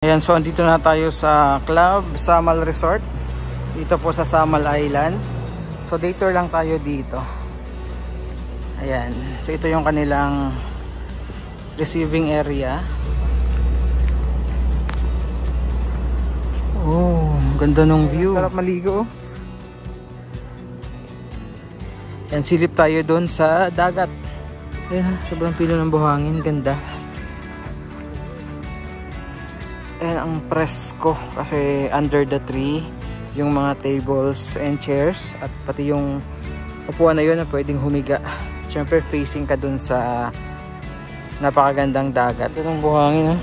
Ayan, so andito na tayo sa Club Samal Resort dito po sa Samal Island. So day tour lang tayo dito. Ayan, so ito yung kanilang receiving area. Oh, ganda ng view. Sarap maligo. Ayan, silip tayo doon sa dagat. Ayan, sobrang pilo ng buhangin, ganda. Ayan ang presko kasi under the tree yung mga tables and chairs at pati yung upuan na yun na pwedeng humiga. Siyempre facing ka dun sa napakagandang dagat. Ito ng buhangin, ha?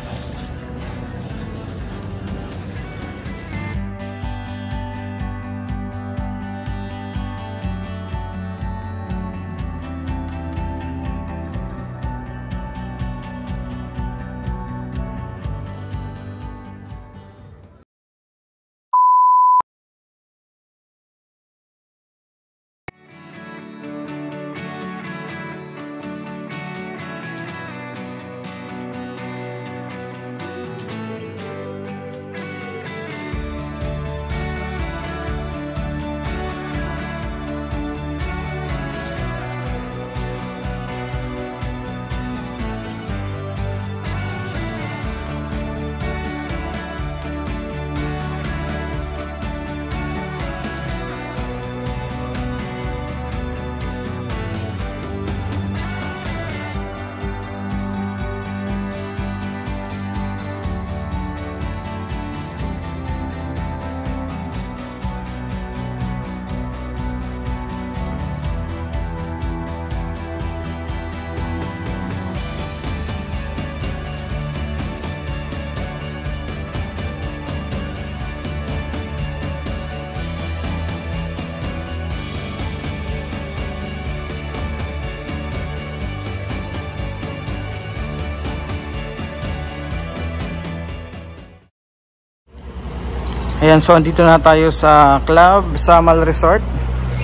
Ayan, so andito na tayo sa Club Samal Resort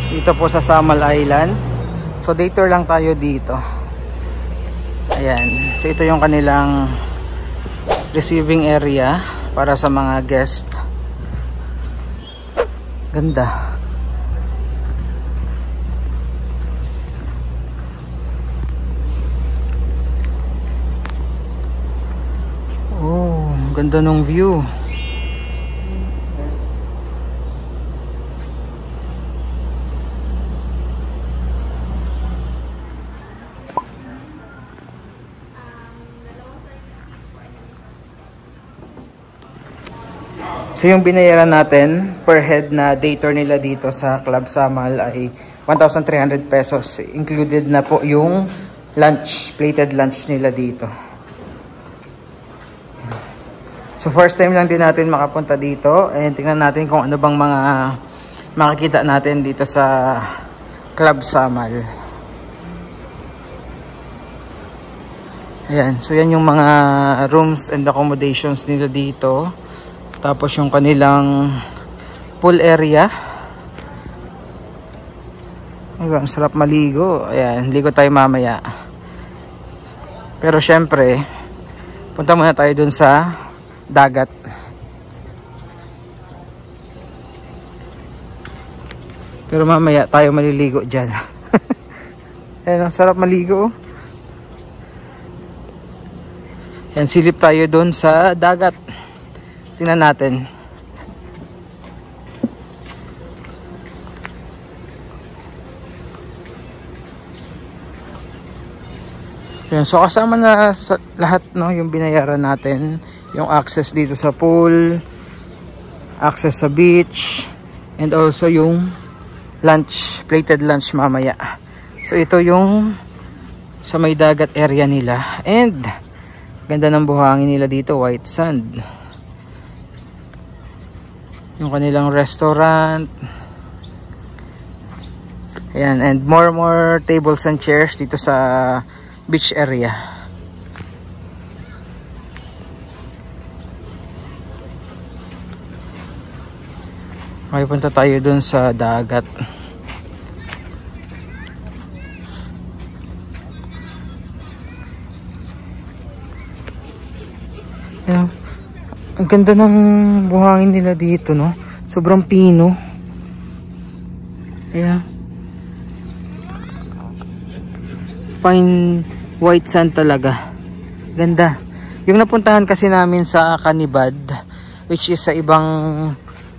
dito po sa Samal Island. So day tour lang tayo dito. Ayan, so ito yung kanilang receiving area para sa mga guest. Ganda. Oh, ganda ng view. So yung binayaran natin per head na day tour nila dito sa Club Samal ay 1,300 pesos. Included na po yung lunch, plated lunch nila dito. So first time lang din natin makapunta dito. And tingnan natin kung ano bang mga makikita natin dito sa Club Samal. Ayan, so yan yung mga rooms and accommodations nila dito. Tapos yung kanilang pool area. Ayun, sarap maligo. Ayan, ligo tayo mamaya. Pero syempre, punta muna tayo dun sa dagat. Pero mamaya tayo maliligo dyan. Ayan, sarap maligo. Ayan, silip tayo dun sa dagat. Tingnan natin. Ayan, so kasama na sa lahat, no, yung binayaran natin, yung access dito sa pool, access sa beach, and also yung lunch, plated lunch mamaya. So ito yung sa may dagat area nila. And ganda ng buhangin nila dito, white sand. Yung kanilang restaurant. Ayan, and more tables and chairs dito sa beach area. May punta tayo dun sa dagat. Ayan, ang ganda ng buhangin nila dito, no? Sobrang pino. Ayan. Fine white sand talaga. Ganda. Yung napuntahan kasi namin sa Canibad, which is sa ibang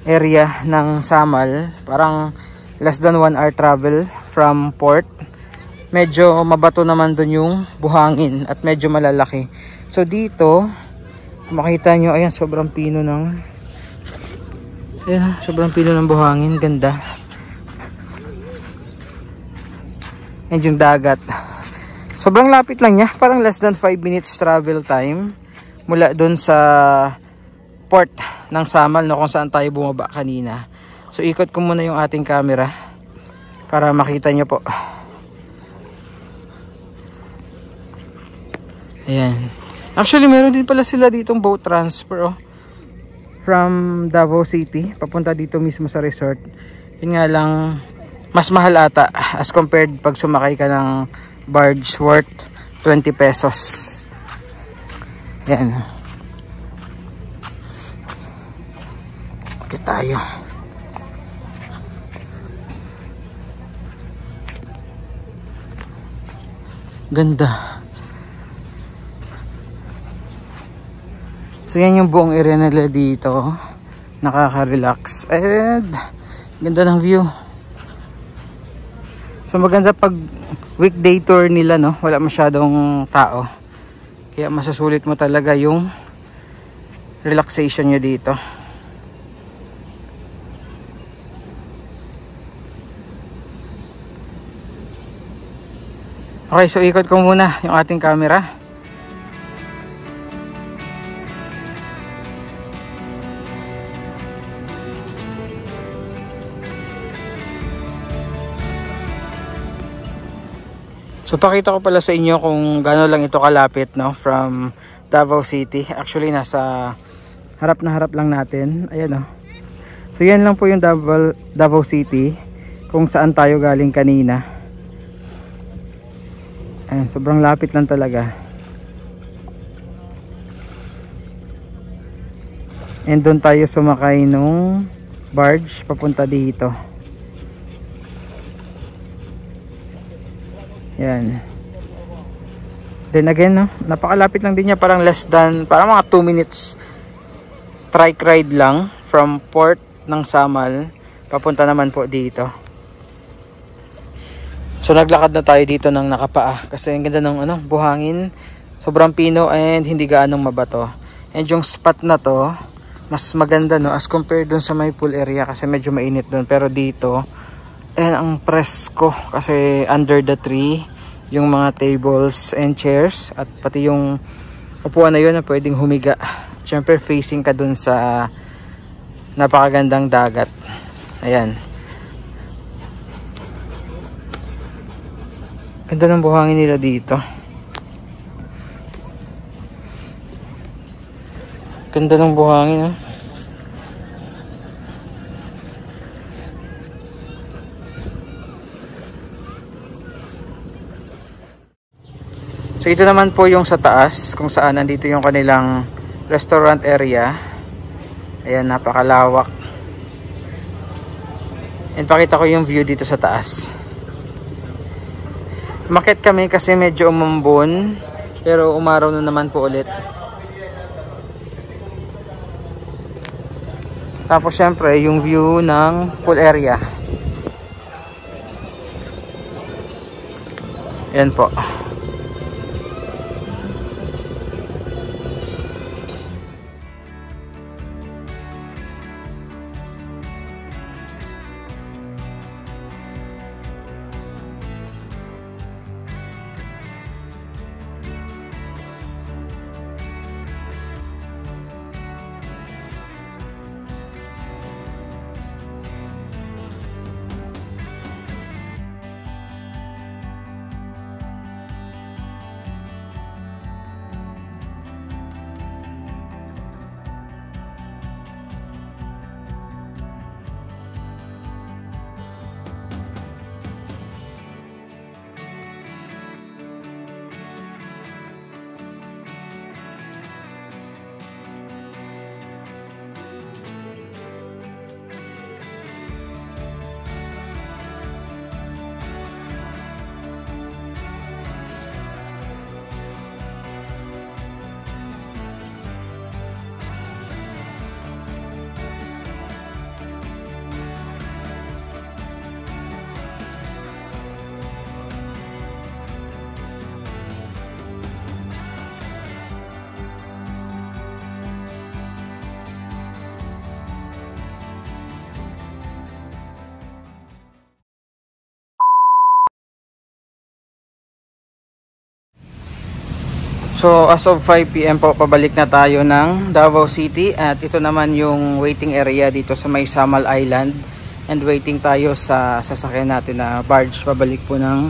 area ng Samal, parang less than 1 hour travel from port. Medyo mabato naman dun yung buhangin at medyo malalaki. So dito, kung makita nyo, ayan, sobrang pino ng buhangin. Ganda. And yung dagat, sobrang lapit lang niya, parang less than 5 minutes travel time mula dun sa port ng Samal, no, kung saan tayo bumaba kanina. So ikot ko muna yung ating camera para makita nyo po. Ayan. Actually meron din pala sila ditong boat transfer, oh, from Davao City papunta dito mismo sa resort. Yun nga lang, mas mahal ata as compared pag sumakay ka ng barge worth 20 pesos. Yan. Okay tayo. Ganda. So yan yung buong area nila dito. Nakaka-relax. And ganda ng view. So maganda pag weekday tour nila, no? Wala masyadong tao. Kaya masasulit mo talaga yung relaxation nyo dito. Okay, so ikot ko muna yung ating camera. So pakita ko pala sa inyo kung gaano lang ito kalapit, no, from Davao City. Actually nasa harap na harap lang natin. Ayan, oh. So yan lang po yung Davao City kung saan tayo galing kanina. Ayan, sobrang lapit lang talaga. And doon tayo sumakay nung barge papunta dito. Yan. Then again, no, napakalapit lang din niya, parang less than, parang mga 2 minutes trike ride lang from port ng Samal papunta naman po dito. So naglakad na tayo dito ng nakapaa kasi ang ganda ng ano, buhangin, sobrang pino and hindi gaanong mabato. And yung spot na to mas maganda, no, as compared dun sa may pool area kasi medyo mainit dun, pero dito and ang presko kasi under the tree yung mga tables and chairs at pati yung upuan na yun na pwedeng humiga. Siyempre facing ka dun sa napakagandang dagat. Ayan. Ganda ng buhangin nila dito. Ganda ng buhangin, oh. So ito naman po yung sa taas kung saan nandito yung kanilang restaurant area. Ayan, napakalawak. And pakita ko yung view dito sa taas. Umakyat kami kasi medyo umambon, pero umaraw na naman po ulit. Tapos syempre yung view ng pool area. Ayan po. So as of 5 PM po, pabalik na tayo ng Davao City at ito naman yung waiting area dito sa may Samal Island, and waiting tayo sa sasakyan natin na barge pabalik po ng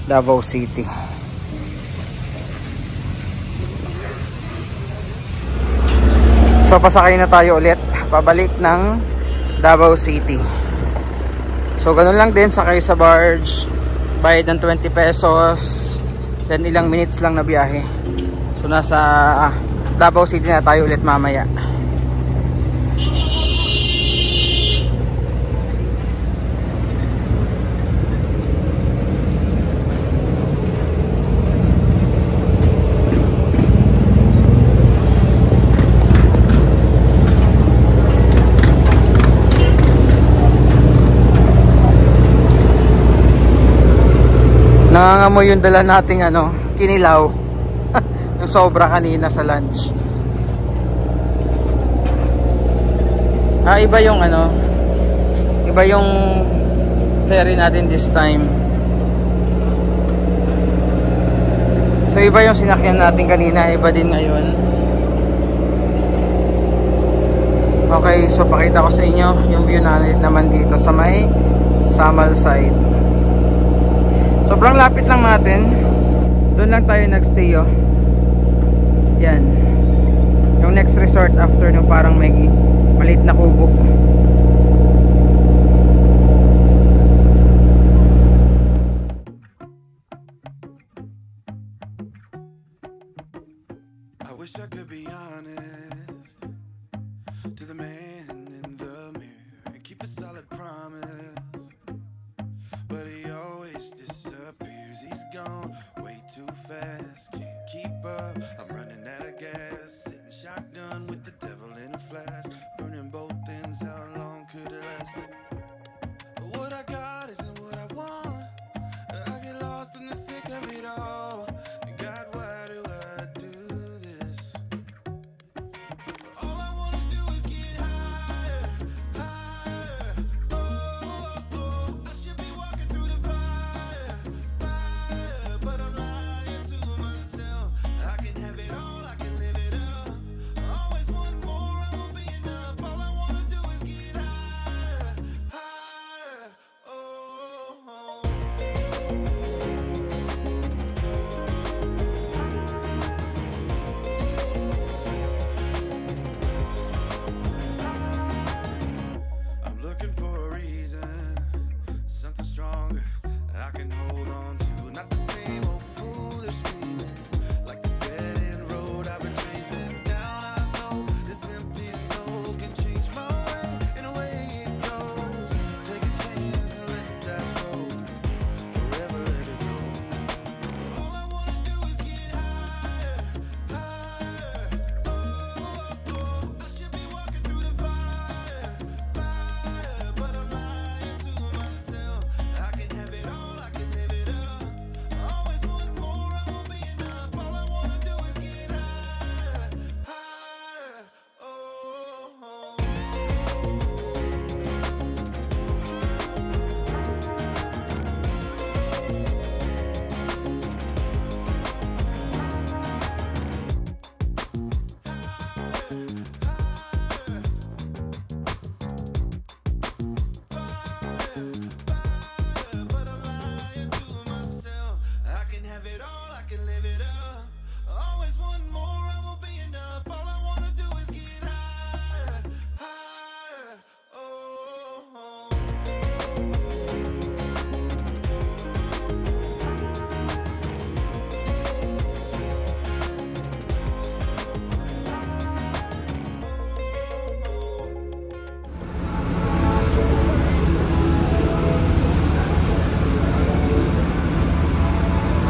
Davao City. So pasakay na tayo ulit pabalik ng Davao City. So ganun lang din, sakay sa barge, bayad ng 20 pesos, then ilang minutes lang na biyahe. So nasa Davao City na tayo ulit mamaya. Nangangamoy yung dala nating kinilaw. Yung sobra kanina sa lunch. Iba yung iba yung ferry natin this time. So iba yung sinakyan natin kanina, iba din ngayon. Okay, so pakita ko sa inyo yung view naman dito sa may Samal side. Sobrang lapit lang natin. Doon lang tayo nagstay, oh. Yan. Yung next resort after nung parang may maliit na kubo. I wish I could be honest to the man in the mirror and keep a solid promise. But he always disappears. He's gone way too fast. Can't keep up. I'm running out of gas. Sitting shotgun with the devil in a flask. Burning both ends. How long could it last? What I got isn't what I want. I get lost in the thick of it all. God, why do I do this? All I wanna do is get higher, higher. Oh, I should be walking through the fire, fire. But I'm lying to myself. I can have it all, I can live it up. Always want more, I won't be enough. All I wanna do is get higher, higher. Oh. I'm looking for a reason, something stronger I can hold on to. Not the same old foolish feeling, like this dead end road I've been tracing down. I know this empty soul can change my way, and away it goes. Take a chance and let the dice roll, forever let it go. All I wanna do is get higher, higher. Oh, I should be walking through the fire, fire. But I'm lying to myself. I can have it all, I can live it up. Always want more, I won't be enough. All I wanna do is get higher, higher. Oh. But I'm lying to myself. I can have it all, I can live it up. Always want more, I won't be enough. All I wanna do is get higher, higher. Oh.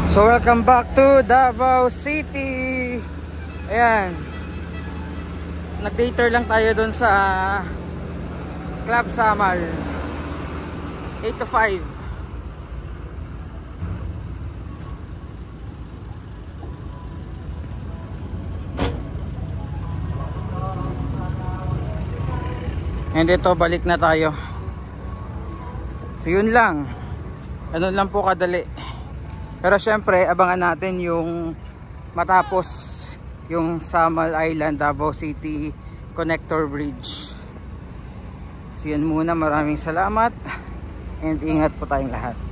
So welcome back to Davao City. Ayan. Nag-dater lang tayo dun sa Club Samal. 8 to 5. And ito, balik na tayo. So yun lang. Ganun lang po kadali. Pero syempre, abangan natin yung matapos yung Samal Island Davao City Connector Bridge. So yun muna, maraming salamat and ingat po tayong lahat.